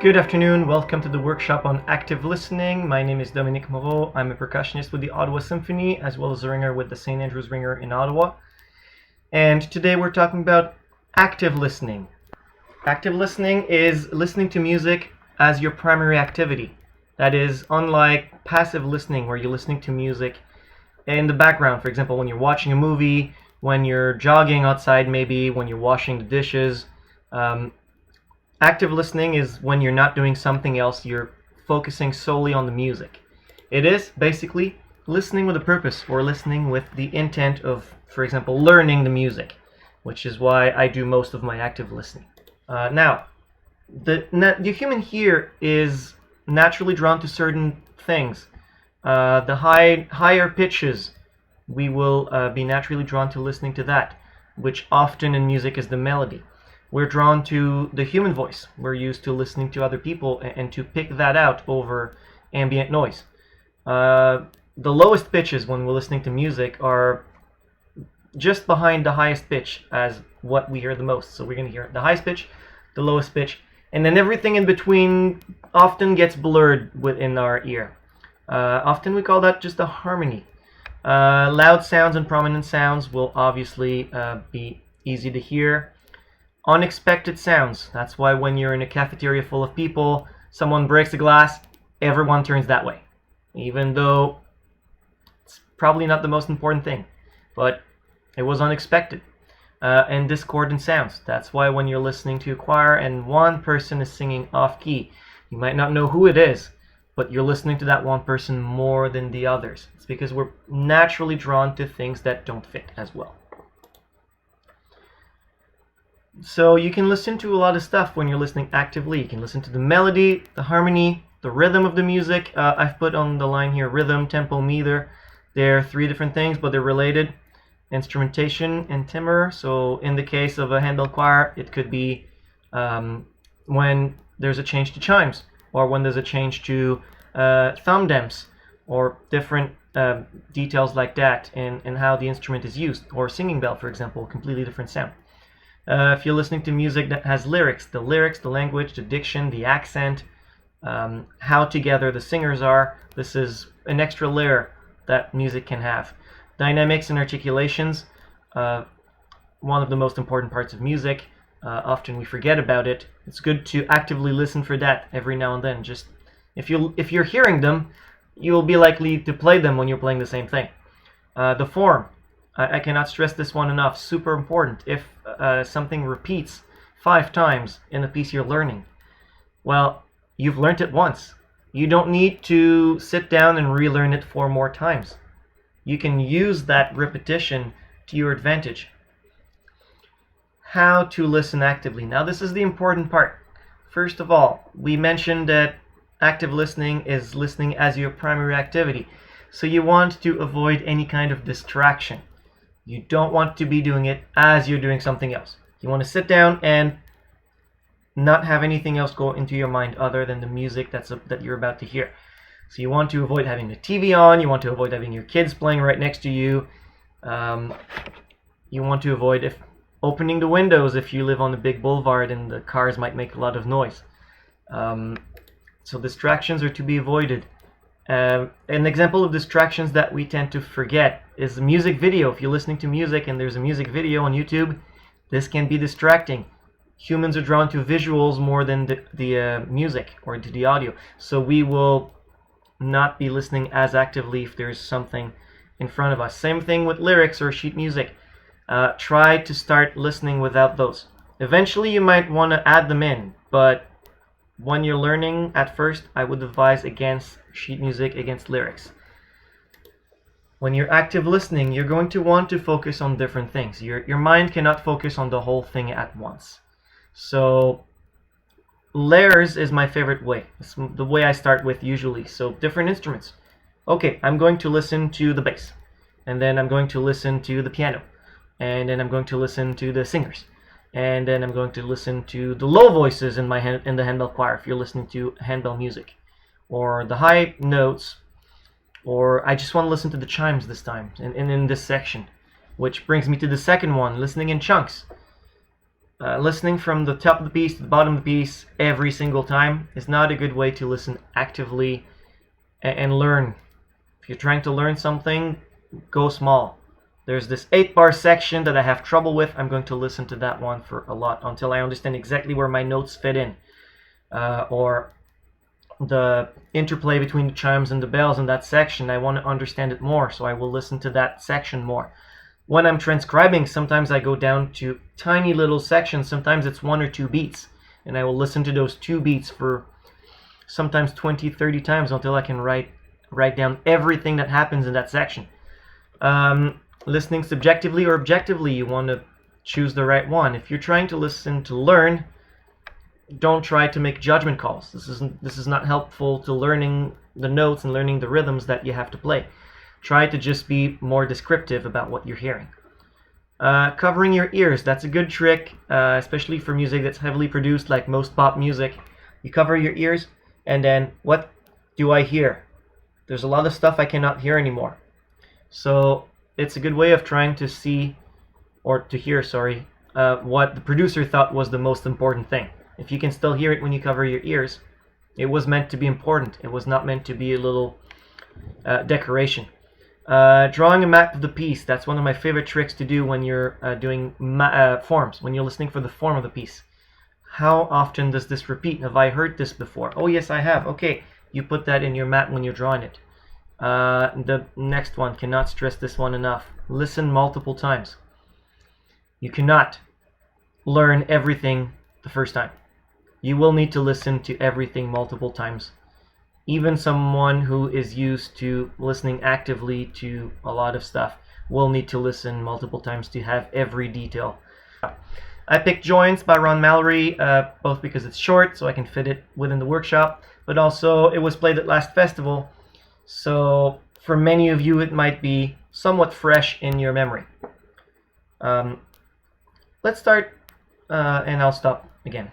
Good afternoon, welcome to the workshop on active listening. My name is Dominique Moreau. I'm a percussionist with the Ottawa Symphony as well as a ringer with the St. Andrew's Ringer in Ottawa. And today we're talking about active listening. Active listening is listening to music as your primary activity. That is, unlike passive listening where you're listening to music in the background, for example, when you're watching a movie, when you're jogging outside maybe, when you're washing the dishes. Active listening is when you're not doing something else, you're focusing solely on the music. It is basically listening with a purpose or listening with the intent of, for example, learning the music, which is why I do most of my active listening. Now, the human ear is naturally drawn to certain things. The higher pitches, we will be naturally drawn to listening to that, which often in music is the melody. We're drawn to the human voice. We're used to listening to other people and to pick that out over ambient noise. The lowest pitches when we're listening to music are just behind the highest pitch as what we hear the most. So we're going to hear the highest pitch, the lowest pitch, and then everything in between often gets blurred within our ear. Often we call that just a harmony. Loud sounds and prominent sounds will obviously be easy to hear. Unexpected sounds. That's why when you're in a cafeteria full of people, someone breaks a glass, everyone turns that way. Even though it's probably not the most important thing, but it was unexpected. And discordant sounds. That's why when you're listening to a choir and one person is singing off key, you might not know who it is, but you're listening to that one person more than the others. It's because we're naturally drawn to things that don't fit as well. So you can listen to a lot of stuff when you're listening actively. You can listen to the melody, the harmony, the rhythm of the music. I've put on the line here rhythm, tempo, meter. They're three different things, but they're related. Instrumentation and timbre. So in the case of a handbell choir, it could be when there's a change to chimes, or when there's a change to thumb demps, or different details like that in how the instrument is used. Or singing bell, for example, completely different sound. If you're listening to music that has lyrics, the language, the diction, the accent, how together the singers are, this is an extra layer that music can have. Dynamics and articulations, one of the most important parts of music. Often we forget about it. It's good to actively listen for that every now and then. Just if you're hearing them, you'll be likely to play them when you're playing the same thing. The form. I cannot stress this one enough. Super important. If something repeats 5 times in a piece you're learning, well, you've learned it once. You don't need to sit down and relearn it 4 more times. You can use that repetition to your advantage. How to listen actively. Now, this is the important part. First of all, we mentioned that active listening is listening as your primary activity. So you want to avoid any kind of distraction. You don't want to be doing it as you're doing something else. You want to sit down and not have anything else go into your mind other than the music that you're about to hear. So you want to avoid having the TV on. You want to avoid having your kids playing right next to you. You want to avoid opening the windows if you live on a big boulevard and the cars might make a lot of noise. So distractions are to be avoided. An example of distractions that we tend to forget is the music video. If you're listening to music and there's a music video on YouTube, this can be distracting. Humans are drawn to visuals more than the music or to the audio. So we will not be listening as actively if there's something in front of us. Same thing with lyrics or sheet music. Try to start listening without those. Eventually you might want to add them in, but when you're learning at first, I would advise against sheet music, against lyrics. When you're active listening, you're going to want to focus on different things. Your mind cannot focus on the whole thing at once. So layers is my favorite way. It's the way I start with usually. So different instruments. Okay, I'm going to listen to the bass, and then I'm going to listen to the piano, and then I'm going to listen to the singers, and then I'm going to listen to the low voices in the handbell choir if you're listening to handbell music, or the high notes, or I just want to listen to the chimes this time in this section, which brings me to the second one, listening in chunks. listening from the top of the piece to the bottom of the piece every single time is not a good way to listen actively and learn. If you're trying to learn something, go small. There's this 8-bar section that I have trouble with. I'm going to listen to that one for a lot until I understand exactly where my notes fit in. Or the interplay between the chimes and the bells in that section, I want to understand it more, so I will listen to that section more. When I'm transcribing, sometimes I go down to tiny little sections. Sometimes it's 1 or 2 beats, and I will listen to those 2 beats for sometimes 20, 30 times until I can write down everything that happens in that section. Listening subjectively or objectively, you want to choose the right one. If you're trying to listen to learn, don't try to make judgment calls. This is not helpful to learning the notes and learning the rhythms that you have to play. Try to just be more descriptive about what you're hearing. Covering your ears, that's a good trick, especially for music that's heavily produced like most pop music. You cover your ears, and then, what do I hear? There's a lot of stuff I cannot hear anymore. So it's a good way of trying to see, or to hear, what the producer thought was the most important thing. If you can still hear it when you cover your ears, it was meant to be important. It was not meant to be a little decoration. Drawing a map of the piece, that's one of my favorite tricks to do when you're doing forms, when you're listening for the form of the piece. How often does this repeat? Have I heard this before? Oh yes, I have. Okay, you put that in your map when you're drawing it. The next one, cannot stress this one enough. Listen multiple times. You cannot learn everything the first time. You will need to listen to everything multiple times. Even someone who is used to listening actively to a lot of stuff will need to listen multiple times to have every detail. I picked Joints by Ron Mallory, both because it's short, so I can fit it within the workshop, but also it was played at last festival, so for many of you it might be somewhat fresh in your memory. Let's start, and I'll stop again.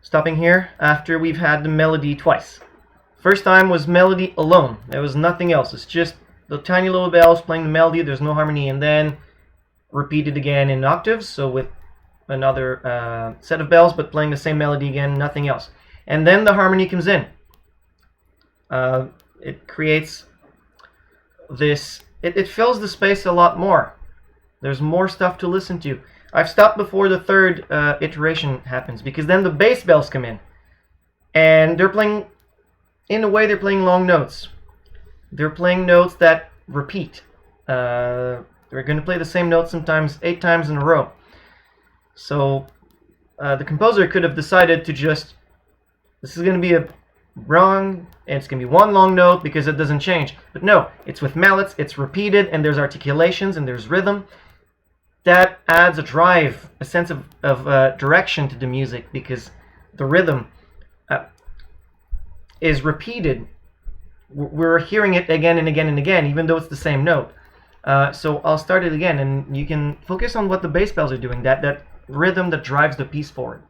Stopping here after we've had the melody twice. First time was melody alone. There was nothing else. It's just the tiny little bells playing the melody. There's no harmony. And then repeated again in octaves. So with another set of bells, but playing the same melody again, nothing else. And then the harmony comes in. It creates this... It fills the space a lot more. There's more stuff to listen to. I've stopped before the third iteration happens, because then the bass bells come in. And they're playing, in a way, they're playing long notes. They're playing notes that repeat. They're going to play the same notes sometimes 8 times in a row. So the composer could have decided to just, this is going to be a wrong, and it's going to be one long note because it doesn't change. But no, it's with mallets, it's repeated, and there's articulations, and there's rhythm. That adds a drive, a sense of direction to the music, because the rhythm is repeated. We're hearing it again and again and again, even though it's the same note. So I'll start it again, and you can focus on what the bass bells are doing, that rhythm that drives the piece forward.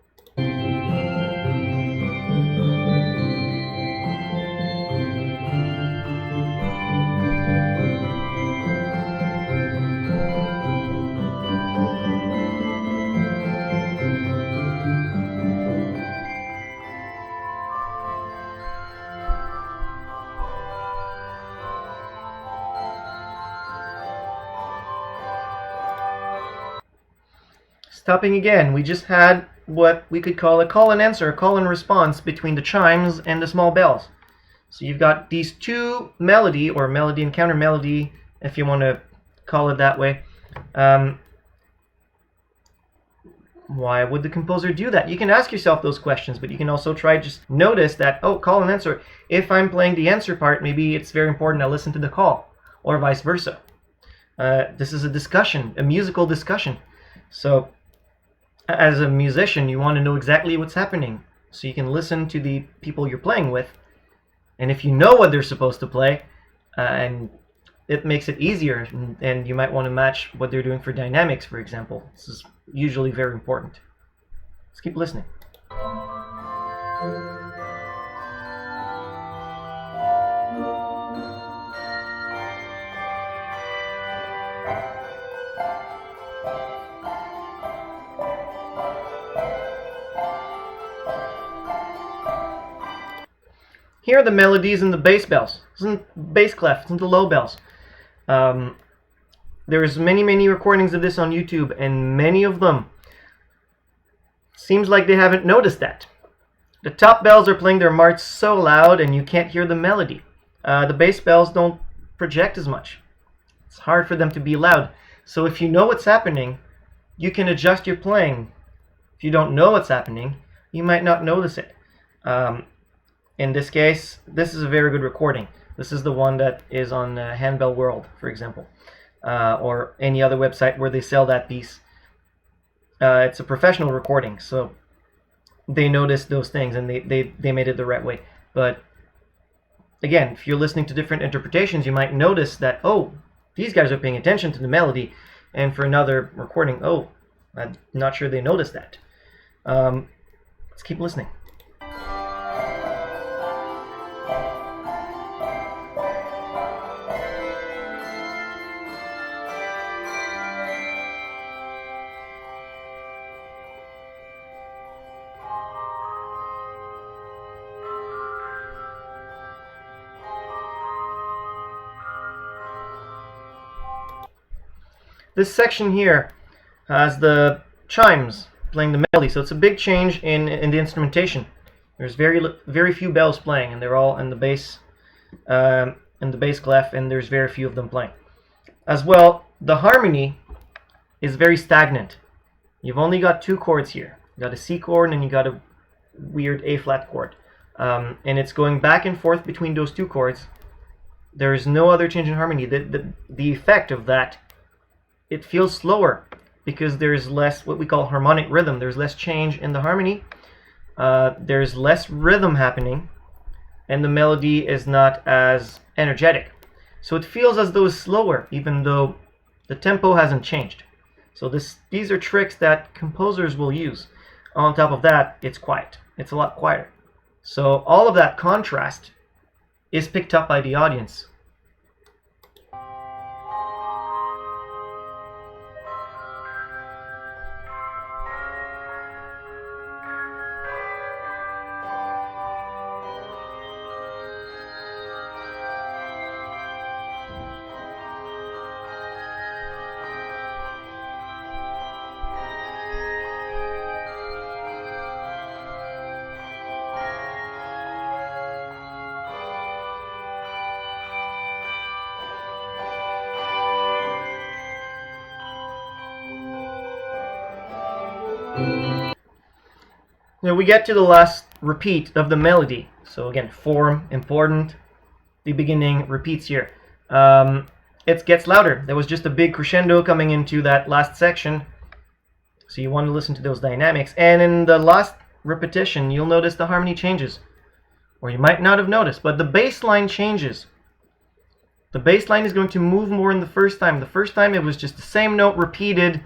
Stopping again, we just had what we could call a call and answer, a call and response between the chimes and the small bells. So you've got these two melody, or melody and counter melody, if you want to call it that way. Why would the composer do that? You can ask yourself those questions, but you can also try just notice that, oh, call and answer. If I'm playing the answer part, maybe it's very important I listen to the call, or vice versa. This is a discussion, a musical discussion. So as a musician, you want to know exactly what's happening, so you can listen to the people you're playing with And if you know what they're supposed to play, and it makes it easier, and you might want to match what they're doing for dynamics, for example. This is usually very important. Let's keep listening. Here are the melodies in the bass bells. It's in bass clef, it's in the low bells. There's many recordings of this on YouTube, and many of them seems like they haven't noticed that. The top bells are playing their march so loud and you can't hear the melody. The bass bells don't project as much. It's hard for them to be loud. So if you know what's happening, you can adjust your playing. If you don't know what's happening, you might not notice it. In this case, this is a very good recording. This is the one that is on Handbell World, for example, or any other website where they sell that piece. It's a professional recording, so they noticed those things and they made it the right way. But again, if you're listening to different interpretations, you might notice that, oh, these guys are paying attention to the melody, and for another recording, oh, I'm not sure they noticed that. Let's keep listening. This section here has the chimes playing the melody, so it's a big change in the instrumentation. There's very few bells playing, and they're all in the bass clef, and there's very few of them playing. As well, the harmony is very stagnant. You've only got two chords here. You got a C chord and you got a weird A flat chord, and it's going back and forth between those two chords. There is no other change in harmony. The effect of that, it feels slower because there's less what we call harmonic rhythm. There's less change in the harmony. There's less rhythm happening, and the melody is not as energetic. So it feels as though it's slower, even though the tempo hasn't changed. So these are tricks that composers will use. On top of that, it's quiet. It's a lot quieter. So all of that contrast is picked up by the audience. Now we get to the last repeat of the melody. So again, form, important. The beginning repeats here. It gets louder. There was just a big crescendo coming into that last section. So you want to listen to those dynamics. And in the last repetition, you'll notice the harmony changes. Or you might not have noticed, but the bass line changes. The bass line is going to move more in the first time. The first time it was just the same note repeated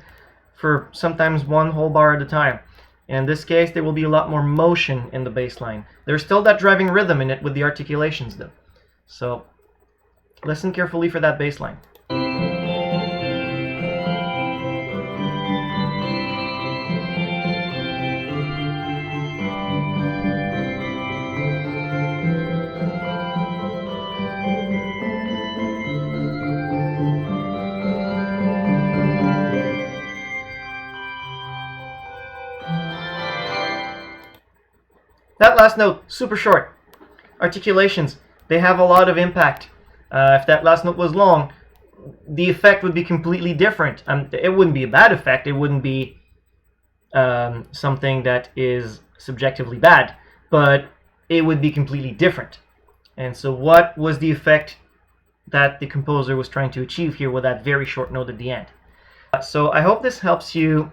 for sometimes one whole bar at a time. In this case, there will be a lot more motion in the bass line. There's still that driving rhythm in it with the articulations though. So listen carefully for that bass line. That last note, super short. Articulations, they have a lot of impact. If that last note was long, the effect would be completely different. It wouldn't be a bad effect. It wouldn't be something that is subjectively bad, but it would be completely different. And so what was the effect that the composer was trying to achieve here with that very short note at the end? So I hope this helps you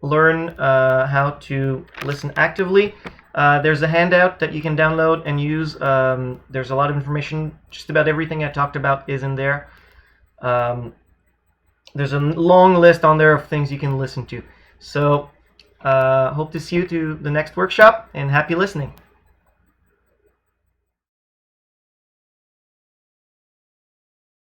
learn how to listen actively, there's a handout that you can download and use. There's a lot of information. Just about everything I talked about is in there. There's a long list on there of things you can listen to. So hope to see you to the next workshop, and happy listening.